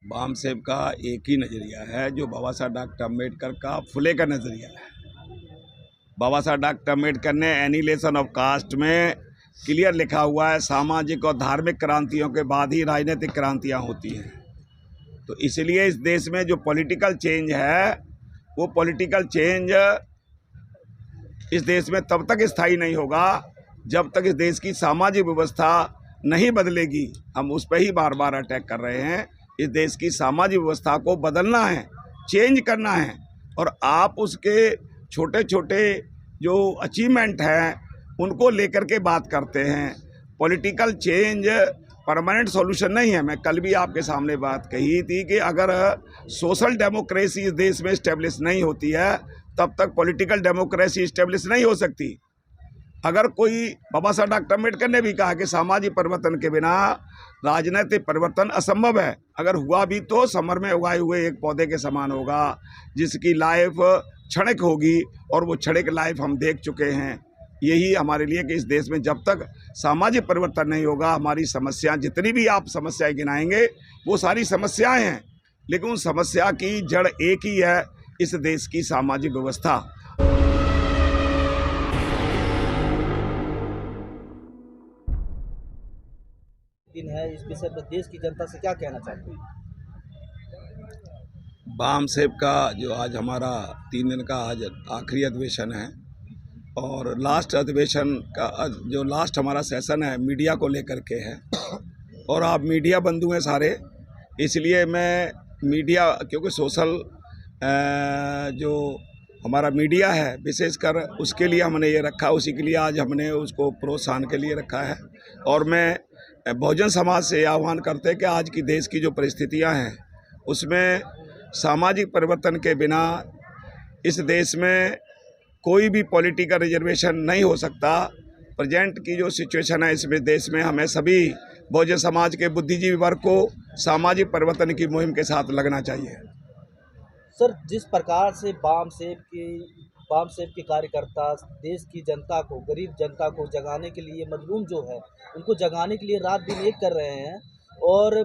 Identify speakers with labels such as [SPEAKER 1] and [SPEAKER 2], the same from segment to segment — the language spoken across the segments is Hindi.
[SPEAKER 1] बाम साहेब का एक ही नज़रिया है जो बाबा साहब डॉक्टर अम्बेडकर का फुले का नज़रिया है। बाबा साहब डॉक्टर अम्बेडकर ने एनिहिलेशन ऑफ कास्ट में क्लियर लिखा हुआ है, सामाजिक और धार्मिक क्रांतियों के बाद ही राजनीतिक क्रांतियां होती हैं। तो इसलिए इस देश में जो पॉलिटिकल चेंज है, वो पॉलिटिकल चेंज इस देश में तब तक स्थायी नहीं होगा जब तक इस देश की सामाजिक व्यवस्था नहीं बदलेगी। हम उस पर ही बार बार अटैक कर रहे हैं। इस देश की सामाजिक व्यवस्था को बदलना है, चेंज करना है, और आप उसके छोटे छोटे जो अचीवमेंट हैं उनको लेकर के बात करते हैं। पॉलिटिकल चेंज परमानेंट सॉल्यूशन नहीं है। मैं कल भी आपके सामने बात कही थी कि अगर सोशल डेमोक्रेसी इस देश में इस्टेब्लिश नहीं होती है तब तक पॉलिटिकल डेमोक्रेसी इस्टेब्लिश नहीं हो सकती। अगर कोई, बाबा साहब डॉक्टर अम्बेडकर ने भी कहा कि सामाजिक परिवर्तन के बिना राजनीतिक परिवर्तन असंभव है। अगर हुआ भी तो समर में उगाए हुए एक पौधे के समान होगा जिसकी लाइफ क्षणिक होगी, और वो क्षणिक लाइफ हम देख चुके हैं। यही हमारे लिए कि इस देश में जब तक सामाजिक परिवर्तन नहीं होगा, हमारी समस्या, जितनी भी आप समस्याएं गिनाएंगे वो सारी समस्याएं हैं, लेकिन उन समस्या की जड़ एक ही है, इस देश की सामाजिक व्यवस्था।
[SPEAKER 2] दिन है, इस विषय पर देश की जनता से क्या कहना चाहते हैं?
[SPEAKER 1] बाम साहेब का जो आज हमारा 3 दिन का आज आखिरी अधिवेशन है, और लास्ट अधिवेशन का जो लास्ट हमारा सेशन है मीडिया को लेकर के है, और आप मीडिया बंधु हैं सारे, इसलिए मैं मीडिया, क्योंकि सोशल जो हमारा मीडिया है विशेषकर उसके लिए हमने ये रखा, उसी के लिए आज हमने उसको प्रोत्साहन के लिए रखा है। और मैं बहुजन समाज से आह्वान करते हैं कि आज की देश की जो परिस्थितियां हैं उसमें सामाजिक परिवर्तन के बिना इस देश में कोई भी पॉलिटिकल रिजर्वेशन नहीं हो सकता। प्रेजेंट की जो सिचुएशन है इसमें देश में हमें सभी बहुजन समाज के बुद्धिजीवी वर्ग को सामाजिक परिवर्तन की मुहिम के साथ लगना चाहिए।
[SPEAKER 2] सर, जिस प्रकार से बाम सेब के कार्यकर्ता देश की जनता को, गरीब जनता को जगाने के लिए, मजलूम जो है उनको जगाने के लिए रात दिन एक कर रहे हैं, और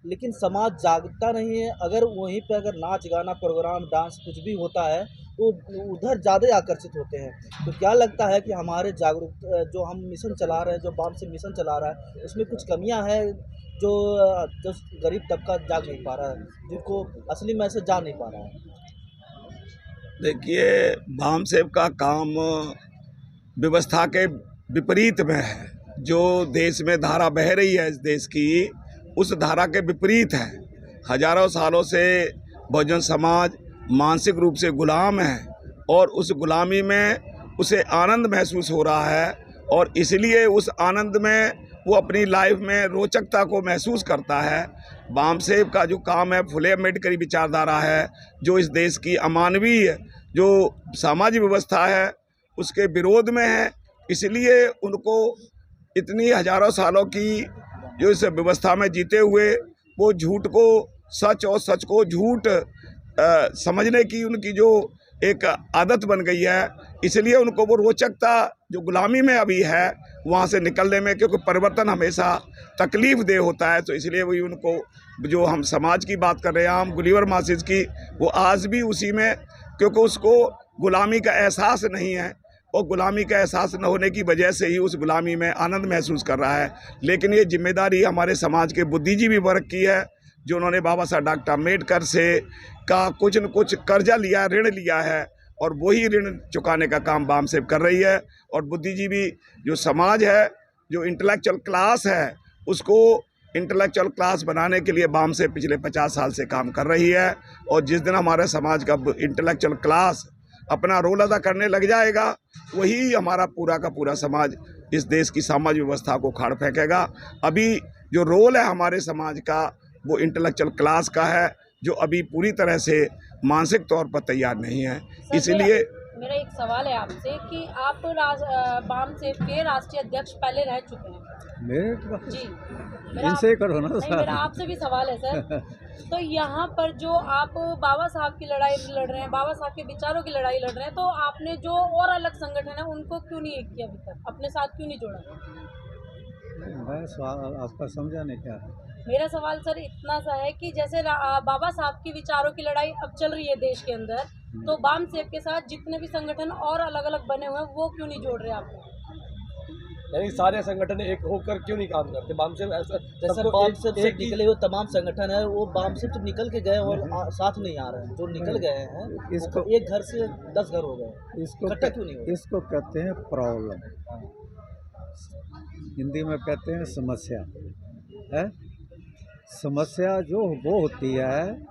[SPEAKER 2] लेकिन समाज जागता नहीं है। अगर वहीं पे अगर नाच गाना प्रोग्राम डांस कुछ भी होता है तो उधर ज़्यादा आकर्षित होते हैं। तो क्या लगता है कि हमारे जागरूक जो हम मिशन चला रहे हैं, जो बाम सेब मिशन चला रहा है, उसमें कुछ कमियां हैं जो जो गरीब तबका जाग नहीं पा रहा है, जिनको असली मैसेज जा नहीं पा रहा है?
[SPEAKER 1] देखिए, बाम साहेब का काम व्यवस्था के विपरीत में है। जो देश में धारा बह रही है इस देश की, उस धारा के विपरीत है। हजारों सालों से बहुजन समाज मानसिक रूप से गुलाम है, और उस गुलामी में उसे आनंद महसूस हो रहा है, और इसलिए उस आनंद में वो अपनी लाइफ में रोचकता को महसूस करता है। बाम साहेब का जो काम है फुले अम्बेडकरी विचारधारा है, जो इस देश की अमानवीय जो सामाजिक व्यवस्था है उसके विरोध में है। इसलिए उनको इतनी हजारों सालों की जो इस व्यवस्था में जीते हुए वो झूठ को सच और सच को झूठ समझने की उनकी जो एक आदत बन गई है, इसलिए उनको वो रोचकता जो गुलामी में अभी है वहाँ से निकलने में, क्योंकि परिवर्तन हमेशा तकलीफ दे होता है, तो इसलिए वही उनको, जो हम समाज की बात कर रहे हैं, हम गुलिवर मासिस की, वो आज भी उसी में, क्योंकि उसको गुलामी का एहसास नहीं है, और गुलामी का एहसास न होने की वजह से ही उस गुलामी में आनंद महसूस कर रहा है। लेकिन ये जिम्मेदारी हमारे समाज के बुद्धिजीवी वर्ग की है, जो उन्होंने बाबा साहब डॉक्टर अम्बेडकर से का कुछ न कुछ कर्जा लिया, ऋण लिया है, और वही ऋण चुकाने का काम बाम साहेब कर रही है। और बुद्धिजीवी जो समाज है, जो इंटेलेक्चुअल क्लास है, उसको इंटेलेक्चुअल क्लास बनाने के लिए बाम साहेब पिछले 50 साल से काम कर रही है। और जिस दिन हमारे समाज का इंटेलेक्चुअल क्लास अपना रोल अदा करने लग जाएगा, वही हमारा पूरा का पूरा समाज इस देश की सामाजिक व्यवस्था को उखाड़ फेंकेगा। अभी जो रोल है हमारे समाज का वो इंटेलेक्चुअल क्लास का है, जो अभी पूरी तरह से मानसिक तौर पर तैयार नहीं है। इसलिए
[SPEAKER 3] मेरा एक सवाल है आपसे कि आप बाम सेब के राष्ट्रीय अध्यक्ष पहले रह चुके हैं।
[SPEAKER 4] मेरे
[SPEAKER 3] जी,
[SPEAKER 4] इनसे करो ना।
[SPEAKER 3] नहीं, मेरा आपसे भी सवाल है सर। तो यहाँ पर जो आप बाबा साहब की लड़ाई लड़ रहे हैं, बाबा साहब के विचारों की लड़ाई लड़ रहे हैं, तो आपने जो और अलग संगठन है उनको क्यों नहीं एक किया अभी तक, अपने साथ क्यों नहीं जोड़ा?
[SPEAKER 4] बस आपका समझा नहीं क्या है?
[SPEAKER 3] मेरा सवाल सर इतना सा है कि जैसे बाबा साहब की विचारों की लड़ाई अब चल रही है देश के अंदर, तो बाम सेब के साथ जितने भी संगठन और अलग अलग बने हुए हैं वो क्यों नहीं जोड़ रहे आपको?
[SPEAKER 4] यानी सारे संगठन एक होकर क्यों नहीं काम करते? बाम सेब ऐसा
[SPEAKER 2] जैसे
[SPEAKER 4] सबको
[SPEAKER 2] बाम
[SPEAKER 4] एक-
[SPEAKER 2] सेब से
[SPEAKER 4] एक ही-
[SPEAKER 2] निकले हुए तमाम संगठन है, वो बाम सेब से निकल के गए और साथ नहीं आ रहे हैं। जो निकल गए हैं
[SPEAKER 5] इसको-
[SPEAKER 2] वो एक घर से 10 घर हो गए। इकट्ठा क्यों नहीं हो रहे?
[SPEAKER 5] इसको कहते हैं प्रॉब्लम, हिंदी में कहते हैं समस्या है। समस्या जो वो होती है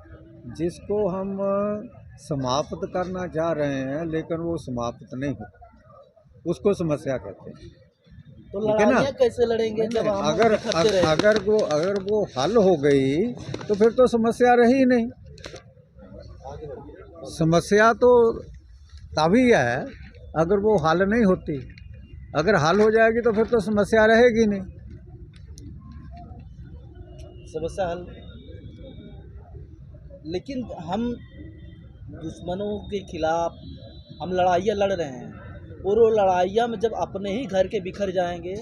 [SPEAKER 5] जिसको हम समाप्त करना चाह रहे हैं लेकिन वो समाप्त नहीं होता, उसको समस्या कहते हैं।
[SPEAKER 2] तो
[SPEAKER 5] ठीक है ना?
[SPEAKER 2] लड़ाइयाँ कैसे लड़ेंगे जब हम
[SPEAKER 5] अगर
[SPEAKER 2] इकट्ठे रहेंगे?
[SPEAKER 5] अगर वो हल हो गई तो फिर तो समस्या रही नहीं। समस्या तो तभी है अगर वो हल नहीं होती। अगर हल हो जाएगी तो फिर तो समस्या रहेगी नहीं।
[SPEAKER 2] समस्या हल, लेकिन हम दुश्मनों के खिलाफ हम लड़ाइयाँ लड़ रहे हैं और वो लड़ाइयाँ में जब अपने ही घर के बिखर जाएंगे।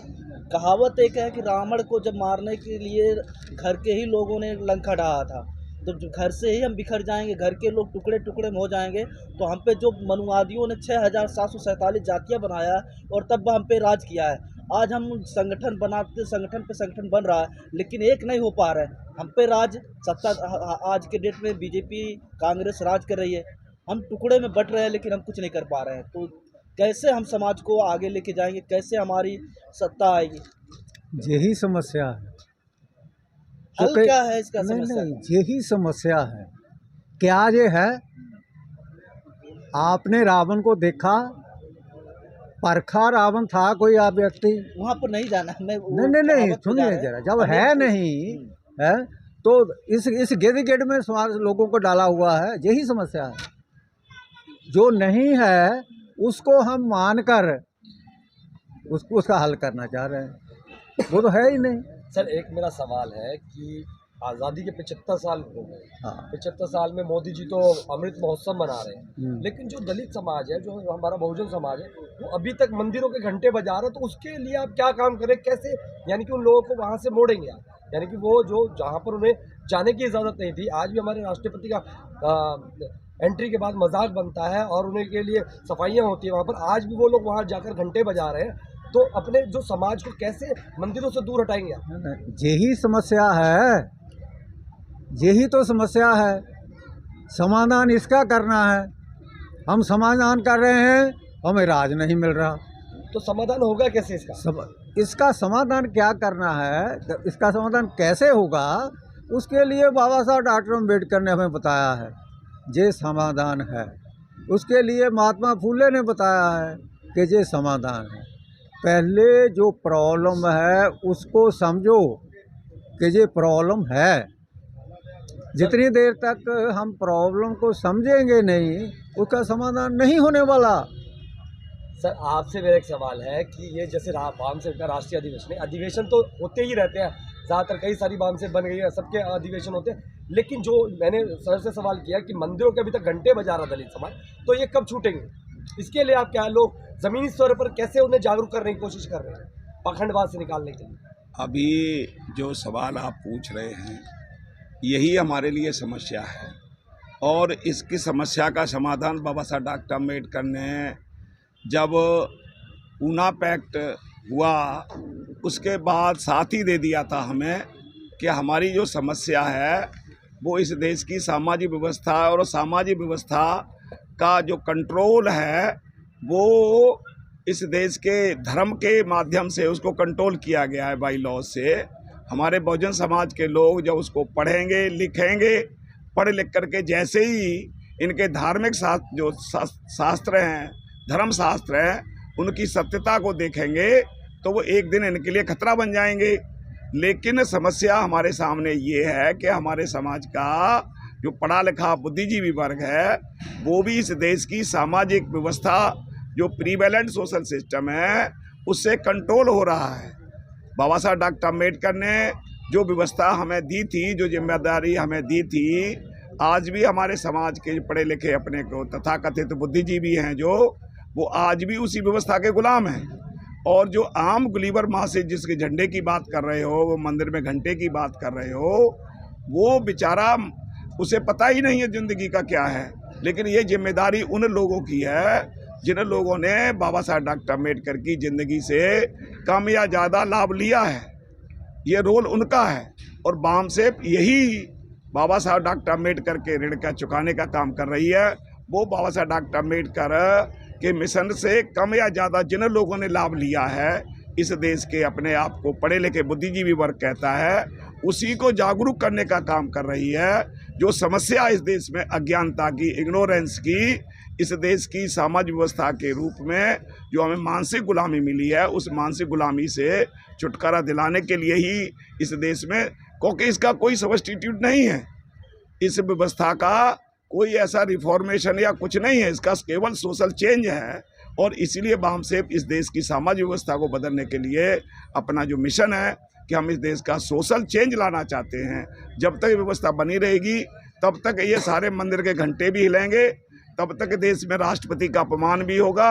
[SPEAKER 2] कहावत एक है कि रावण को जब मारने के लिए घर के ही लोगों ने लंका ढाया था, तो जो घर से ही हम बिखर जाएंगे, घर के लोग टुकड़े टुकड़े में हो जाएंगे, तो हम पे जो मनुवादियों ने 6747 जातियाँ बनाया और तब हम पे राज किया है। आज हम संगठन बनाते, संगठन पे संगठन बन रहा है लेकिन एक नहीं हो पा रहा है। हम पे राज सत्ता आज के डेट में बीजेपी कांग्रेस राज कर रही है, हम टुकड़े में बट रहे हैं लेकिन हम कुछ नहीं कर पा रहे हैं। तो कैसे हम समाज को आगे लेके जाएंगे, कैसे हमारी सत्ता आएगी?
[SPEAKER 5] यही समस्या है।
[SPEAKER 2] हल
[SPEAKER 5] कई-
[SPEAKER 2] क्या है इसका
[SPEAKER 5] नहीं
[SPEAKER 2] समस्या?
[SPEAKER 5] नहीं, यही समस्या है। क्या ये है, आपने रावण को देखा, परखा रावण था कोई आप व्यक्ति?
[SPEAKER 2] वहाँ पर नहीं जाना है। मैं वो
[SPEAKER 5] नहीं नहीं नहीं,
[SPEAKER 2] कहावत पे जा
[SPEAKER 5] सुनिए
[SPEAKER 2] रहे हैं।
[SPEAKER 5] जरा, जब
[SPEAKER 2] हमें
[SPEAKER 5] है
[SPEAKER 2] तो-
[SPEAKER 5] नहीं है तो इस गिद में समाज लोगों को डाला हुआ है, यही समस्या है। जो नहीं है उसको हम मानकर उसका हल करना चाह रहे हैं, वो तो है ही नहीं।
[SPEAKER 4] सर एक मेरा सवाल है कि आज़ादी के 75 साल हो गए।
[SPEAKER 5] हाँ
[SPEAKER 4] 75 साल में मोदी जी तो अमृत महोत्सव मना रहे हैं, लेकिन जो दलित समाज है, जो हमारा बहुजन समाज है, वो अभी तक मंदिरों के घंटे बजा रहा है। तो उसके लिए आप क्या काम करें, कैसे यानी कि उन लोगों को वहाँ से मोड़ेंगे आप? यानी कि वो जो जहाँ पर उन्हें जाने की इजाज़त नहीं थी, आज भी हमारे राष्ट्रपति का एंट्री के बाद मजाक बनता है और उन्हें के लिए सफाइयाँ होती है वहाँ पर, आज भी वो लोग वहाँ जाकर घंटे बजा रहे हैं। तो अपने जो समाज को कैसे मंदिरों से दूर हटाएंगे आप?
[SPEAKER 5] यही समस्या है, यही तो समस्या है। समाधान इसका करना है, हम समाधान कर रहे हैं, हमें राज नहीं मिल रहा।
[SPEAKER 4] तो समाधान होगा कैसे इसका?
[SPEAKER 5] इसका समाधान क्या करना है, इसका समाधान कैसे होगा, उसके लिए बाबा साहब डॉक्टर अम्बेडकर ने हमें बताया है ये समाधान है। उसके लिए महात्मा फुले ने बताया है कि ये समाधान है। पहले जो प्रॉब्लम है उसको समझो कि ये प्रॉब्लम है। जितनी देर तक हम प्रॉब्लम को समझेंगे नहीं, उसका समाधान नहीं होने वाला।
[SPEAKER 4] सर आपसे मेरा एक सवाल है कि ये जैसे बाम सेब का राष्ट्रीय अधिवेशन है, अधिवेशन तो होते ही रहते हैं, ज़्यादातर कई सारी बाम सेब बन गई है, सबके अधिवेशन होते हैं, लेकिन जो मैंने सर से सवाल किया कि मंदिरों के अभी तक घंटे बजा रहा दलित समाज, तो ये कब छूटेंगे? इसके लिए आप क्या लोग ज़मीनी स्तर पर कैसे उन्हें जागरूक करने की कोशिश कर रहे हैं, पाखंडवाद से निकालने के लिए?
[SPEAKER 1] अभी जो सवाल आप पूछ रहे हैं यही हमारे लिए समस्या है, और इसकी समस्या का समाधान बाबा साहब डॉक्टर अम्बेडकर ने जब ऊना पैक्ट हुआ उसके बाद साथ ही दे दिया था हमें कि हमारी जो समस्या है वो इस देश की सामाजिक व्यवस्था, और सामाजिक व्यवस्था का जो कंट्रोल है वो इस देश के धर्म के माध्यम से उसको कंट्रोल किया गया है बाई लॉ से। हमारे बहुजन समाज के लोग जब उसको पढ़ेंगे लिखेंगे, पढ़ लिख करके जैसे ही इनके धार्मिक शास्त्र जो शास्त्र हैं, धर्म शास्त्र हैं, उनकी सत्यता को देखेंगे तो वो एक दिन इनके लिए खतरा बन जाएंगे। लेकिन समस्या हमारे सामने ये है कि हमारे समाज का जो पढ़ा लिखा बुद्धिजीवी वर्ग है वो भी इस देश की सामाजिक व्यवस्था जो प्रीवेलेंट सोशल सिस्टम है उससे कंट्रोल हो रहा है। बाबा साहब डॉक्टर अम्बेडकर ने जो व्यवस्था हमें दी थी, जो जिम्मेदारी हमें दी थी, आज भी हमारे समाज के पढ़े लिखे अपने को तथाकथित बुद्धिजीवी हैं जो वो आज भी उसी व्यवस्था के गुलाम हैं। और जो आम गुलीवर मासे जिसके झंडे की बात कर रहे हो, वो मंदिर में घंटे की बात कर रहे हो, वो बेचारा उसे पता ही नहीं है ज़िंदगी का क्या है। लेकिन ये जिम्मेदारी उन लोगों की है जिन लोगों ने बाबा साहब डॉक्टर अम्बेडकर की ज़िंदगी से कम या ज़्यादा लाभ लिया है। ये रोल उनका है और बामसेप यही बाबा साहब डॉक्टर अम्बेडकर के ऋण का चुकाने का काम कर रही है। वो बाबा साहब डॉक्टर अम्बेडकर के मिशन से कम या ज़्यादा जिन लोगों ने लाभ लिया है, इस देश के अपने आप को पढ़े लिखे बुद्धिजीवी वर्ग कहता है, उसी को जागरूक करने का काम कर रही है। जो समस्या इस देश में अज्ञानता की, इग्नोरेंस की, इस देश की सामाजिक व्यवस्था के रूप में जो हमें मानसिक गुलामी मिली है, उस मानसिक गुलामी से छुटकारा दिलाने के लिए ही इस देश में, क्योंकि इसका कोई सब्स्टिट्यूट नहीं है, इस व्यवस्था का कोई ऐसा रिफॉर्मेशन या कुछ नहीं है, इसका केवल सोशल चेंज है। और इसीलिए बामसेप इस देश की सामाजिक व्यवस्था को बदलने के लिए अपना जो मिशन है कि हम इस देश का सोशल चेंज लाना चाहते हैं। जब तक व्यवस्था बनी रहेगी तब तक ये सारे मंदिर के घंटे भी हिलेंगे, तब तक देश में राष्ट्रपति का अपमान भी होगा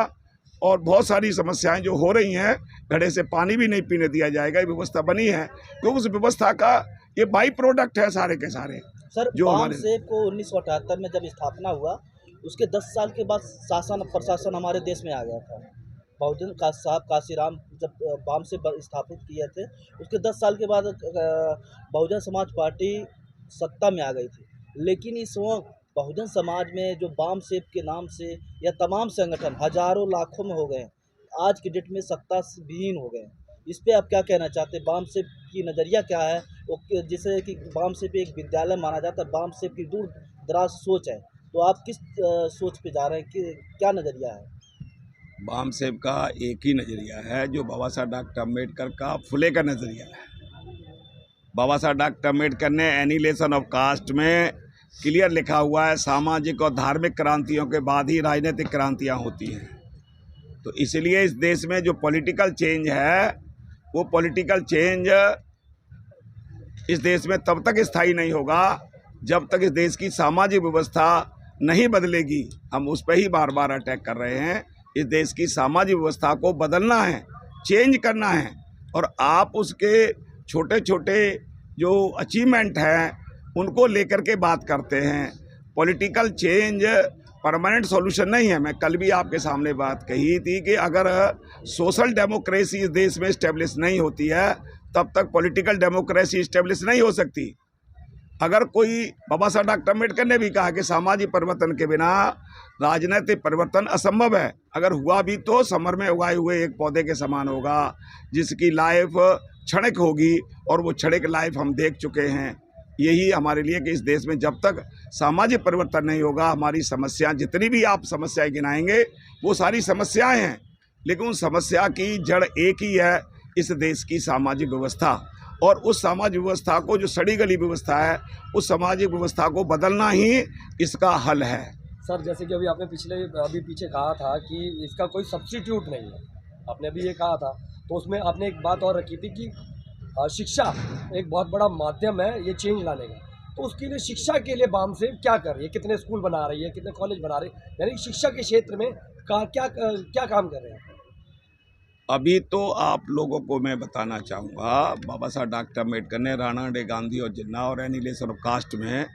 [SPEAKER 1] और बहुत सारी समस्याएं जो हो रही हैं, घड़े से पानी भी नहीं पीने दिया जाएगा। ये व्यवस्था बनी है क्योंकि उस व्यवस्था का ये बाई प्रोडक्ट है सारे के सारे।
[SPEAKER 2] सर,
[SPEAKER 1] जो
[SPEAKER 2] बामसेप को 1978 में जब स्थापना हुआ, उसके 10 साल के बाद शासन प्रशासन हमारे देश में आ गया था। बहुजन साहब काशीराम जब बामसेप स्थापित किए थे, उसके 10 साल के बाद बहुजन समाज पार्टी सत्ता में आ गई थी। लेकिन इस वक्त बहुजन समाज में जो बामसेप के नाम से या तमाम संगठन हजारों लाखों में हो गए, आज की डेट में सत्ता विहीन हो गए। इस पे आप क्या कहना चाहते हैं? बामसेप की नज़रिया क्या है? जिसे कि बामसेप एक विद्यालय माना जाता है, बामसेप की दूर दराज सोच है, तो आप किस सोच पे जा रहे हैं, कि क्या नज़रिया है?
[SPEAKER 1] बामसेप का एक ही नज़रिया है जो बाबा साहब डॉक्टर अम्बेडकर का फुले का नज़रिया है। बाबा साहब डॉक्टर अम्बेडकर ने एनिहिलेशन ऑफ कास्ट में क्लियर लिखा हुआ है, सामाजिक और धार्मिक क्रांतियों के बाद ही राजनीतिक क्रांतियाँ होती हैं। तो इसलिए इस देश में जो पॉलिटिकल चेंज है, वो पॉलिटिकल चेंज इस देश में तब तक स्थायी नहीं होगा जब तक इस देश की सामाजिक व्यवस्था नहीं बदलेगी। हम उस पर ही बार बार अटैक कर रहे हैं। इस देश की सामाजिक व्यवस्था को बदलना है, चेंज करना है, और आप उसके छोटे छोटे जो अचीवमेंट हैं उनको लेकर के बात करते हैं। पॉलिटिकल चेंज परमानेंट सॉल्यूशन नहीं है। मैं कल भी आपके सामने बात कही थी कि अगर सोशल डेमोक्रेसी इस देश में इस्टेब्लिश नहीं होती है, तब तक पॉलिटिकल डेमोक्रेसी इस्टेब्लिश नहीं हो सकती। अगर कोई, बाबा साहब डॉक्टर अम्बेडकर ने भी कहा कि सामाजिक परिवर्तन के बिना राजनीतिक परिवर्तन असंभव है। अगर हुआ भी तो समर में उगाए हुए एक पौधे के समान होगा, जिसकी लाइफ क्षणिक होगी, और वो क्षणिक लाइफ हम देख चुके हैं। यही हमारे लिए कि इस देश में जब तक सामाजिक परिवर्तन नहीं होगा, हमारी समस्याएं, जितनी भी आप समस्याएं गिनाएंगे वो सारी समस्याएं हैं, लेकिन उन समस्या की जड़ एक ही है, इस देश की सामाजिक व्यवस्था। और उस सामाजिक व्यवस्था को, जो सड़ी गली व्यवस्था है, उस सामाजिक व्यवस्था को बदलना ही इसका हल है।
[SPEAKER 4] सर, जैसे कि अभी आपने अभी पीछे कहा था कि इसका कोई सब्स्टिट्यूट नहीं है, आपने अभी ये कहा था, तो उसमें आपने एक बात और रखी थी कि शिक्षा एक बहुत बड़ा माध्यम है ये चेंज लाने का। तो उसके लिए, शिक्षा के लिए बामसेप क्या कर रही है? कितने स्कूल बना रही है, कितने कॉलेज बना रही है, यानी शिक्षा के क्षेत्र में क्या काम कर रहे हैं?
[SPEAKER 1] अभी तो आप लोगों को मैं बताना चाहूँगा, बाबा साहब डॉक्टर अम्बेडकर ने राणा डे गांधी और जिन्ना और एनिहिलेशन ऑफ कास्ट में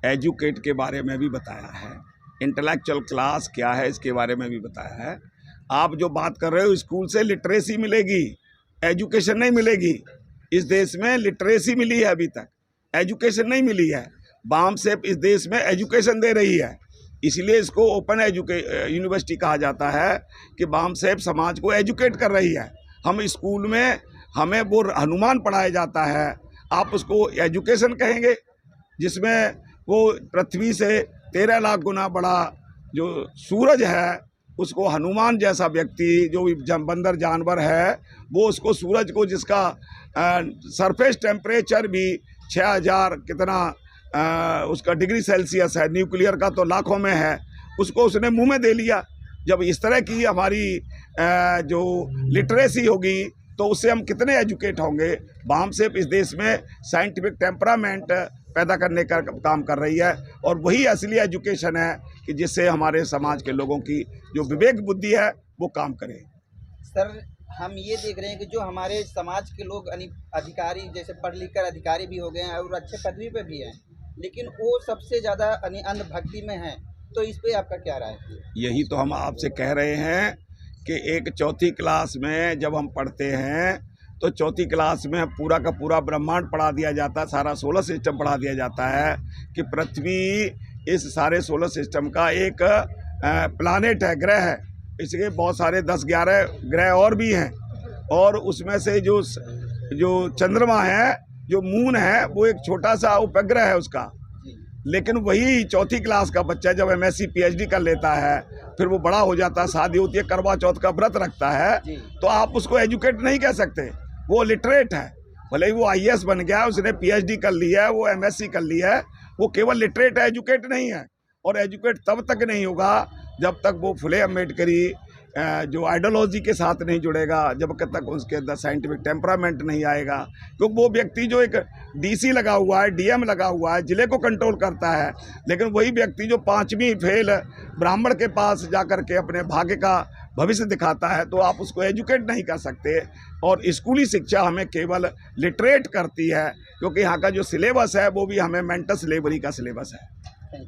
[SPEAKER 1] एजुकेट के बारे में भी बताया है, इंटेलेक्चुअल क्लास क्या है इसके बारे में भी बताया है। आप जो बात कर रहे हो, स्कूल से लिटरेसी मिलेगी, एजुकेशन नहीं मिलेगी। इस देश में लिटरेसी मिली है, अभी तक एजुकेशन नहीं मिली है। बामसेप इस देश में एजुकेशन दे रही है, इसलिए इसको ओपन यूनिवर्सिटी कहा जाता है कि बामसेप समाज को एजुकेट कर रही है। हम स्कूल में, हमें वो हनुमान पढ़ाया जाता है, आप उसको एजुकेशन कहेंगे, जिसमें वो पृथ्वी से 13 लाख गुना बड़ा जो सूरज है, उसको हनुमान जैसा व्यक्ति, जो बंदर जानवर है, वो उसको सूरज को, जिसका सरफेस टेम्परेचर भी 6000 कितना उसका डिग्री सेल्सियस है, न्यूक्लियर का तो लाखों में है, उसको उसने मुंह में दे लिया। जब इस तरह की हमारी जो लिटरेसी होगी तो उससे हम कितने एजुकेट होंगे। बामसेप इस देश में साइंटिफिक टेम्परामेंट पैदा करने का काम कर रही है, और वही असली एजुकेशन है कि जिससे हमारे समाज के लोगों की जो विवेक बुद्धि है वो काम करे।
[SPEAKER 2] सर,
[SPEAKER 6] हम ये देख रहे हैं कि जो हमारे समाज के लोग अधिकारी जैसे पढ़ लिख कर अधिकारी भी हो गए हैं और अच्छे पदवी पे भी हैं, लेकिन वो सबसे ज़्यादा अंधभक्ति में हैं। तो इस पे आपका क्या राय है?
[SPEAKER 1] यही तो हम आपसे कह रहे हैं कि एक चौथी क्लास में जब हम पढ़ते हैं तो चौथी क्लास में पूरा का पूरा ब्रह्मांड पढ़ा दिया जाता है, सारा सोलर सिस्टम पढ़ा दिया जाता है कि पृथ्वी इस सारे सोलर सिस्टम का एक प्लानेट है, ग्रह है। इसके बहुत सारे 10-11 ग्रह और भी हैं, और उसमें से जो चंद्रमा है, जो मून है, वो एक छोटा सा उपग्रह है उसका। लेकिन वही चौथी क्लास का बच्चा जब MSc PhD कर लेता है, फिर वो बड़ा हो जाता है, शादी होती है, करवा चौथ का व्रत रखता है, तो आप उसको एजुकेट नहीं कह सकते। वो लिटरेट है, भले ही वो IAS बन गया, उसने PhD कर लिया है, वो MSc कर लिया है, वो केवल लिटरेट है, एजुकेट नहीं है। और एजुकेट तब तक नहीं होगा जब तक वो फुले अम्बेडकरी जो आइडियोलॉजी के साथ नहीं जुड़ेगा, जब तक उसके अंदर साइंटिफिक टेम्परामेंट नहीं आएगा। क्योंकि वो व्यक्ति जो एक DC लगा हुआ है, DM लगा हुआ है, जिले को कंट्रोल करता है, लेकिन वही व्यक्ति जो 5वीं फेल ब्राह्मण के पास जाकर के अपने भाग्य का भविष्य दिखाता है, तो आप उसको एजुकेट नहीं कर सकते। और स्कूली शिक्षा हमें केवल लिटरेट करती है, क्योंकि यहाँ का जो सिलेबस है वो भी हमें मेंटल स्लेवरी का सिलेबस है।